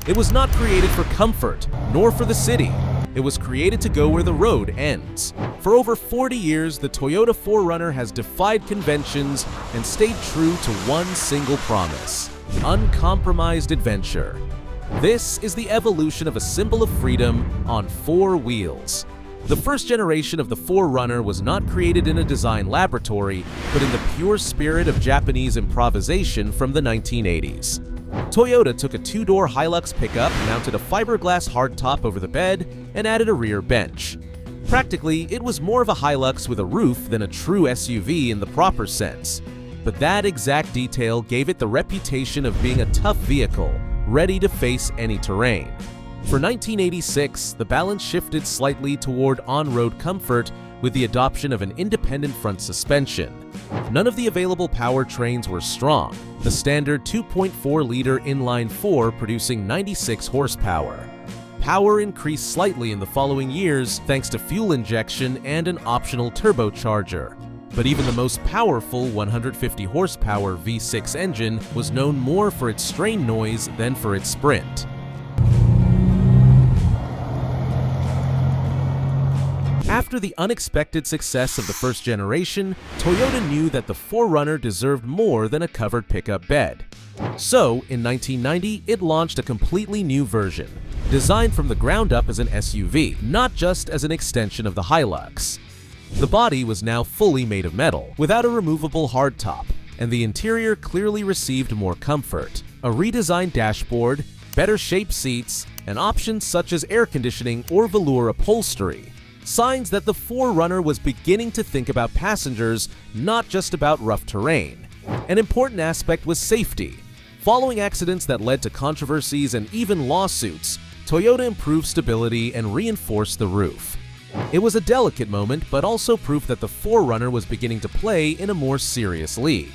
It was not created for comfort, nor for the city. It was created to go where the road ends. For over 40 years, the Toyota 4Runner has defied conventions and stayed true to one single promise: uncompromised adventure. This is the evolution of a symbol of freedom on 4 wheels. The first generation of the 4Runner was not created in a design laboratory, but in the pure spirit of Japanese improvisation from the 1980s. Toyota took a 2-door Hilux pickup, mounted a fiberglass hardtop over the bed, and added a rear bench. Practically, it was more of a Hilux with a roof than a true SUV in the proper sense. But that exact detail gave it the reputation of being a tough vehicle, ready to face any terrain. For 1986, the balance shifted slightly toward on-road comfort with the adoption of an independent front suspension. None of the available powertrains were strong, the standard 2.4-liter inline-4 producing 96 horsepower. Power increased slightly in the following years thanks to fuel injection and an optional turbocharger. But even the most powerful 150 horsepower V6 engine was known more for its strain noise than for its sprint. After the unexpected success of the first generation, Toyota knew that the 4Runner deserved more than a covered pickup bed. So, in 1990, it launched a completely new version, designed from the ground up as an SUV, not just as an extension of the Hilux. The body was now fully made of metal, without a removable hardtop, and the interior clearly received more comfort. A redesigned dashboard, better shaped seats, and options such as air conditioning or velour upholstery. Signs that the 4Runner was beginning to think about passengers, not just about rough terrain. An important aspect was safety. Following accidents that led to controversies and even lawsuits, Toyota improved stability and reinforced the roof. It was a delicate moment, but also proof that the 4Runner was beginning to play in a more serious league.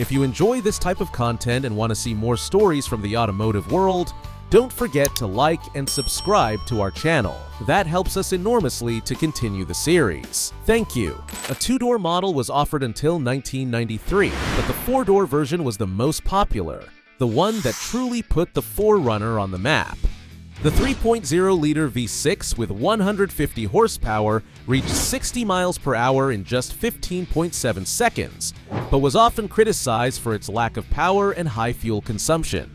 If you enjoy this type of content and want to see more stories from the automotive world, don't forget to like and subscribe to our channel. That helps us enormously to continue the series. Thank you. A 2-door model was offered until 1993, but the 4-door version was the most popular, the one that truly put the 4Runner on the map. The 3.0-liter V6 with 150 horsepower reached 60 miles per hour in just 15.7 seconds, but was often criticized for its lack of power and high fuel consumption.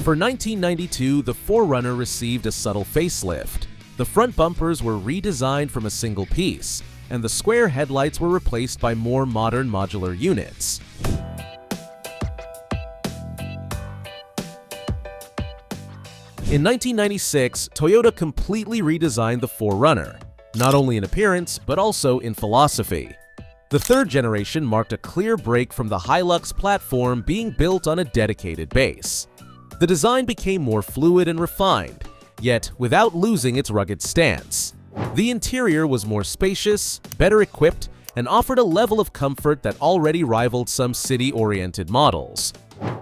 For 1992, the 4Runner received a subtle facelift. The front bumpers were redesigned from a single piece, and the square headlights were replaced by more modern modular units. In 1996, Toyota completely redesigned the 4Runner, not only in appearance, but also in philosophy. The third generation marked a clear break from the Hilux platform being built on a dedicated base. The design became more fluid and refined, yet without losing its rugged stance. The interior was more spacious, better equipped, and offered a level of comfort that already rivaled some city-oriented models.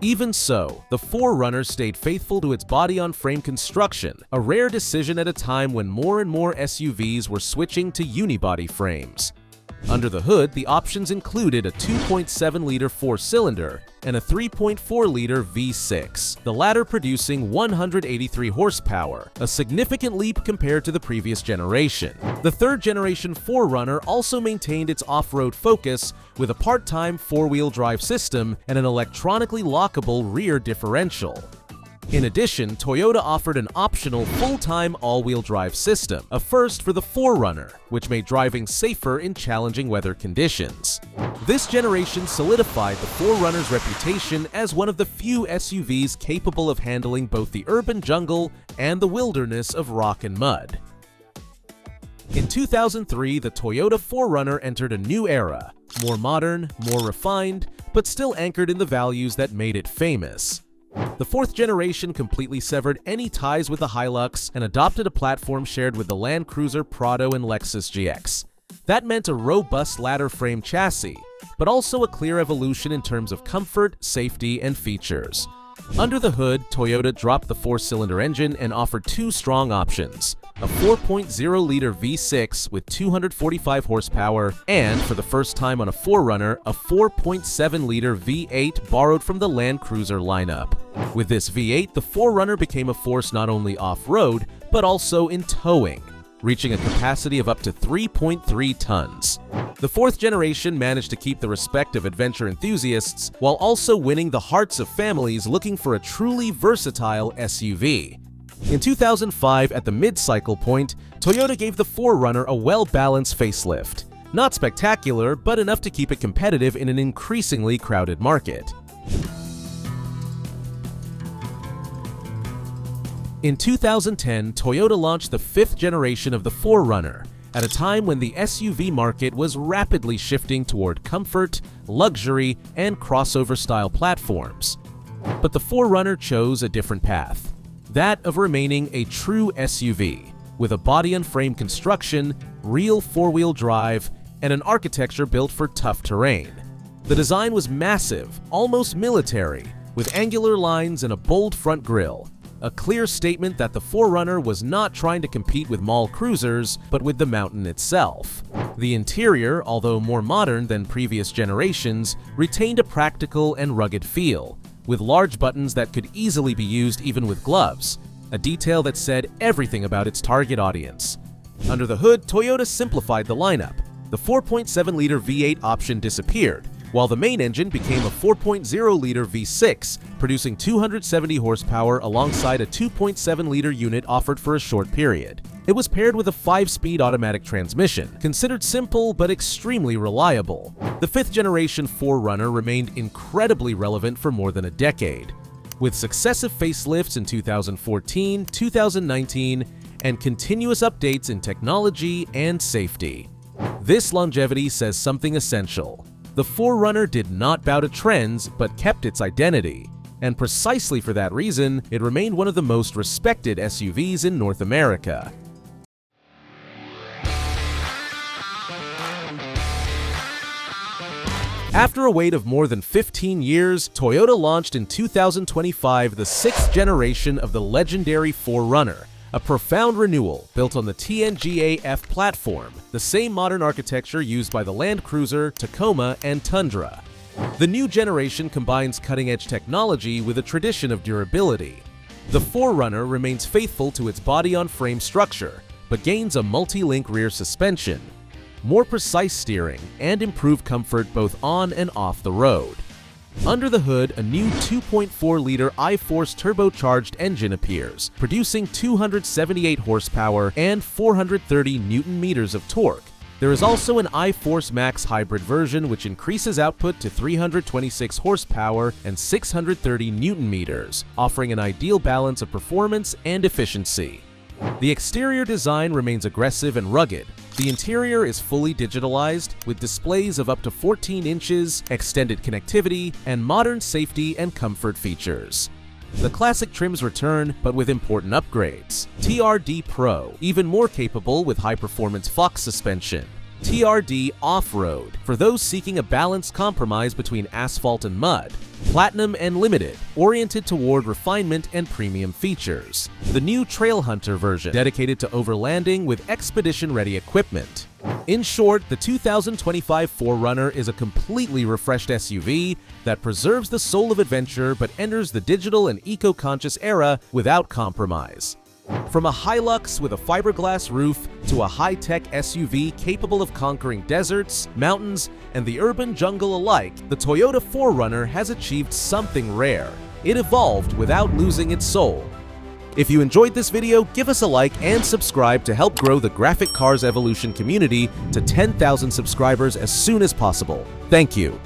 Even so, the 4Runner stayed faithful to its body-on-frame construction, a rare decision at a time when more and more SUVs were switching to unibody frames. Under the hood, the options included a 2.7-liter 4-cylinder and a 3.4-liter V6, the latter producing 183 horsepower, a significant leap compared to the previous generation. The third-generation 4Runner also maintained its off-road focus with a part-time 4-wheel drive system and an electronically lockable rear differential. In addition, Toyota offered an optional full-time all-wheel drive system, a first for the 4Runner, which made driving safer in challenging weather conditions. This generation solidified the 4Runner's reputation as one of the few SUVs capable of handling both the urban jungle and the wilderness of rock and mud. In 2003, the Toyota 4Runner entered a new era, more modern, more refined, but still anchored in the values that made it famous. The fourth generation completely severed any ties with the Hilux and adopted a platform shared with the Land Cruiser Prado and Lexus GX. That meant a robust ladder frame chassis, but also a clear evolution in terms of comfort, safety, and features. Under the hood, Toyota dropped the 4-cylinder engine and offered two strong options: a 4.0-liter V6 with 245 horsepower, and, for the first time on a 4Runner, a 4.7-liter V8 borrowed from the Land Cruiser lineup. With this V8, the 4Runner became a force not only off-road, but also in towing, reaching a capacity of up to 3.3 tons. The fourth generation managed to keep the respect of adventure enthusiasts while also winning the hearts of families looking for a truly versatile SUV. In 2005, at the mid-cycle point, Toyota gave the 4Runner a well-balanced facelift. Not spectacular, but enough to keep it competitive in an increasingly crowded market. In 2010, Toyota launched the fifth generation of the 4Runner, at a time when the SUV market was rapidly shifting toward comfort, luxury, and crossover-style platforms. But the 4Runner chose a different path, that of remaining a true SUV, with a body-on-frame construction, real four-wheel drive, and an architecture built for tough terrain. The design was massive, almost military, with angular lines and a bold front grille, a clear statement that the 4Runner was not trying to compete with mall cruisers, but with the mountain itself. The interior, although more modern than previous generations, retained a practical and rugged feel, with large buttons that could easily be used even with gloves, a detail that said everything about its target audience. Under the hood, Toyota simplified the lineup. The 4.7-liter V8 option disappeared, while the main engine became a 4.0-liter V6, producing 270 horsepower alongside a 2.7-liter unit offered for a short period. It was paired with a 5-speed automatic transmission, considered simple but extremely reliable. The fifth-generation 4Runner remained incredibly relevant for more than a decade, with successive facelifts in 2014, 2019, and continuous updates in technology and safety. This longevity says something essential. The 4Runner did not bow to trends, but kept its identity, and precisely for that reason, it remained one of the most respected SUVs in North America. After a wait of more than 15 years, Toyota launched in 2025 the sixth generation of the legendary 4Runner, a profound renewal built on the TNGA-F platform, the same modern architecture used by the Land Cruiser, Tacoma, and Tundra. The new generation combines cutting-edge technology with a tradition of durability. The 4Runner remains faithful to its body-on-frame structure, but gains a multi-link rear suspension, more precise steering, and improved comfort both on and off the road. Under the hood, a new 2.4-liter iForce turbocharged engine appears, producing 278 horsepower and 430 Newton-meters of torque. There is also an iForce Max hybrid version which increases output to 326 horsepower and 630 Newton-meters, offering an ideal balance of performance and efficiency. The exterior design remains aggressive and rugged. The interior is fully digitalized, with displays of up to 14 inches, extended connectivity, and modern safety and comfort features. The classic trims return, but with important upgrades. TRD Pro, even more capable with high-performance Fox suspension. TRD Off-Road, for those seeking a balanced compromise between asphalt and mud. Platinum and Limited, oriented toward refinement and premium features. The new Trailhunter version, dedicated to overlanding with expedition-ready equipment. In short, the 2025 4Runner is a completely refreshed SUV that preserves the soul of adventure but enters the digital and eco-conscious era without compromise. From a Hilux with a fiberglass roof to a high-tech SUV capable of conquering deserts, mountains, and the urban jungle alike, the Toyota 4Runner has achieved something rare. It evolved without losing its soul. If you enjoyed this video, give us a like and subscribe to help grow the Graphic Cars Evolution community to 10,000 subscribers as soon as possible. Thank you.